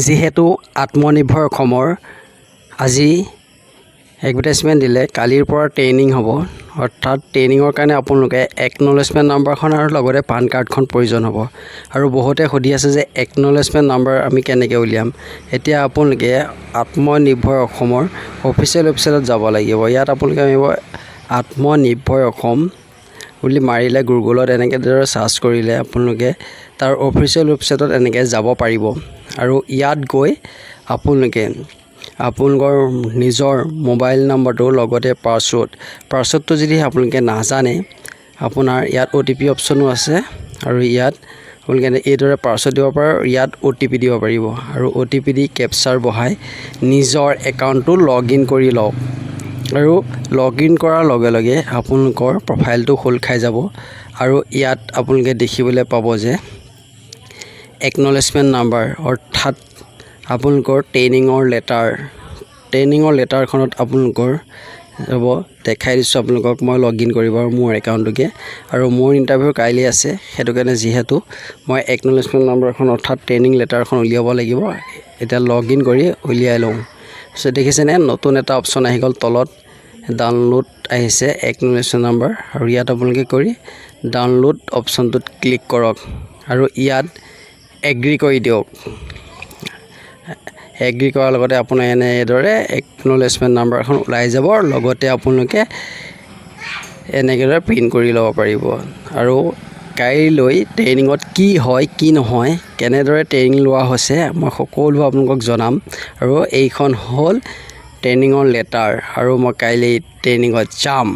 যিহেতু আত্মনিৰ্ভৰ অসমৰ আজি এডভাৰটাইজমেণ্ট দিলে কালিৰ পৰা ট্ৰেইনিং হ'ব, অৰ্থাৎ ট্ৰেইনিঙৰ কাৰণে আপোনালোকে একনলেজমেণ্ট নাম্বাৰখন আৰু লগতে পান কাৰ্ডখন প্ৰয়োজন হ'ব। আৰু বহুতে সুধি আছে যে একনলেজমেণ্ট নাম্বাৰ আমি কেনেকৈ উলিয়াম। এতিয়া আপোনালোকে আত্মনিৰ্ভৰ অসমৰ অফিচিয়েল ৱেবছাইটত যাব লাগিব। ইয়াত আপোনালোকে আহিব আত্মনিৰ্ভৰ অসম বুলি মাৰিলে গুগলত এনেকৈ দৰে চাৰ্চ কৰিলে আপোনালোকে তাৰ অফিচিয়েল ৱেবছাইটত এনেকৈ যাব পাৰিব। আৰু ইয়াত গৈ আপোনালোকে আপোনালোকৰ নিজৰ মোবাইল নম্বৰটো লগতে পাছৱৰ্ডটো যদি আপোনালোকে নাজানে, আপোনাৰ ইয়াত OTP অপশ্যনো আছে। আৰু ইয়াত আপোনালোকে এইদৰে পাছৱৰ্ড দিব পাৰে, ইয়াত OTP দিব পাৰিব। আৰু OTP দি কেপচাৰ বহাই নিজৰ একাউণ্টটো লগ ইন কৰি লওক। আৰু লগ ইন কৰাৰ লগে লগে আপোনালোকৰ প্ৰফাইলটো খোল খাই যাব। আৰু ইয়াত আপোনালোকে দেখিবলৈ পাব যে একনলেজমেণ্ট নাম্বাৰ, অৰ্থাৎ আপোনালোকৰ ট্ৰেইনিঙৰ লেটাৰখনত আপোনালোকৰ হ'ব দেখাই দিছোঁ আপোনালোকক মই লগ ইন কৰিব মোৰ একাউণ্টটোকে। আৰু মোৰ ইণ্টাৰভিউ কাইলৈ আছে, সেইটো কাৰণে যিহেতু মই একনলেজমেণ্ট নাম্বাৰখন অৰ্থাৎ ট্ৰেইনিং লেটাৰখন উলিয়াব লাগিব। এতিয়া লগ ইন কৰি উলিয়াই লওঁ। চ' দেখিছেনে নতুন এটা অপশ্যন আহি গ'ল, তলত ডাউনলোড আহিছে একনলেজমেণ্ট নাম্বাৰ। আৰু ইয়াত আপোনালোকে কৰি ডাউনলোড অপশ্যনটোত ক্লিক কৰক আৰু ইয়াত এগ্ৰি কৰি দিয়ক। এগ্ৰি কৰাৰ লগতে আপোনাৰ এনেদৰে একনলেজমেণ্ট নাম্বাৰখন ওলাই যাব। লগতে আপোনালোকে এনেদৰে প্ৰিণ্ট কৰি ল'ব পাৰিব। আৰু কাইলৈ ট্ৰেইনিঙত কি হয় কি নহয়, কেনেদৰে ট্ৰেইনিং লোৱা হৈছে মই সকলো আপোনালোকক জনাম। আৰু এইখন হ'ল ট্ৰেইনিঙৰ লেটাৰ, আৰু মই কাইলৈ ট্ৰেইনিঙত যাম।